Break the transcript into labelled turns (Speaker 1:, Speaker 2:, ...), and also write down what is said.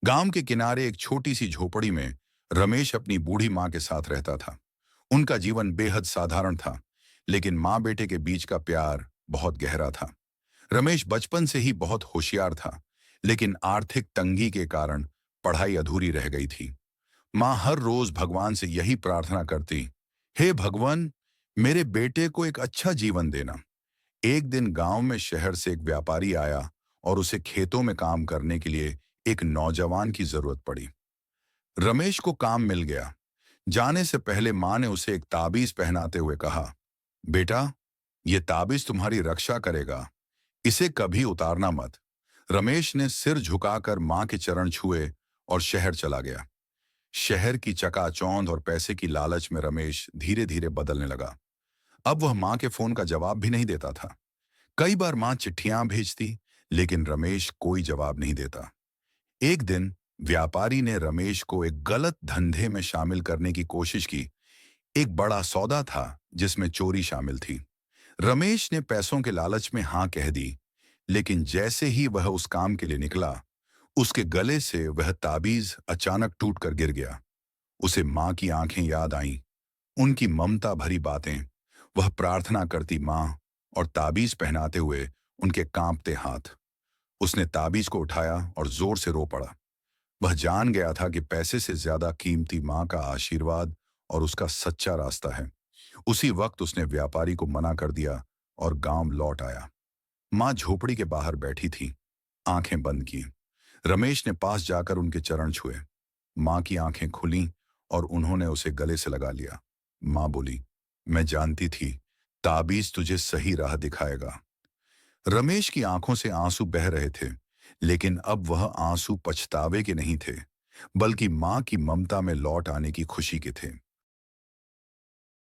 Speaker 1: गांव के किनारे एक छोटी सी झोपड़ी में रमेश अपनी बूढ़ी माँ के साथ रहता था। उनका जीवन बेहद साधारण था, लेकिन माँ बेटे के बीच का प्यार बहुत गहरा था। रमेश बचपन से ही बहुत होशियार था, लेकिन आर्थिक तंगी के कारण पढ़ाई अधूरी रह गई थी। माँ हर रोज भगवान से यही प्रार्थना करती, हे भगवान, मेरे बेटे को एक अच्छा जीवन देना। एक दिन गांव में शहर से एक व्यापारी आया और उसे खेतों में काम करने के लिए एक नौजवान की जरूरत पड़ी। रमेश को काम मिल गया। जाने से पहले माँ ने उसे एक ताबीज पहनाते हुए कहा, बेटा, ये ताबीज तुम्हारी रक्षा करेगा, इसे कभी उतारना मत। रमेश ने सिर झुकाकर माँ के चरण छुए और शहर चला गया। शहर की चकाचौंध और पैसे की लालच में रमेश धीरे धीरे बदलने लगा। अब वह माँ के फोन का जवाब भी नहीं देता था। कई बार माँ चिट्ठियां भेजती, लेकिन रमेश कोई जवाब नहीं देता। एक दिन व्यापारी ने रमेश को एक गलत धंधे में शामिल करने की कोशिश की। एक बड़ा सौदा था जिसमें चोरी शामिल थी। रमेश ने पैसों के लालच में हाँ कह दी, लेकिन जैसे ही वह उस काम के लिए निकला, उसके गले से वह ताबीज अचानक टूटकर गिर गया। उसे माँ की आंखें याद आईं, उनकी ममता भरी बातें, वह प्रार्थना करती माँ, और ताबीज पहनाते हुए उनके कांपते हाथ। उसने ताबीज को उठाया और जोर से रो पड़ा। वह जान गया था कि पैसे से ज्यादा कीमती माँ का आशीर्वाद और उसका सच्चा रास्ता है। उसी वक्त उसने व्यापारी को मना कर दिया और गांव लौट आया। माँ झोपड़ी के बाहर बैठी थी, आंखें बंद की। रमेश ने पास जाकर उनके चरण छुए। माँ की आंखें खुलीं और उन्होंने उसे गले से लगा लिया। माँ बोली, मैं जानती थी ताबीज तुझे सही राह दिखाएगा। रमेश की आंखों से आंसू बह रहे थे, लेकिन अब वह आंसू पछतावे के नहीं थे, बल्कि माँ की ममता में लौट आने की खुशी के थे।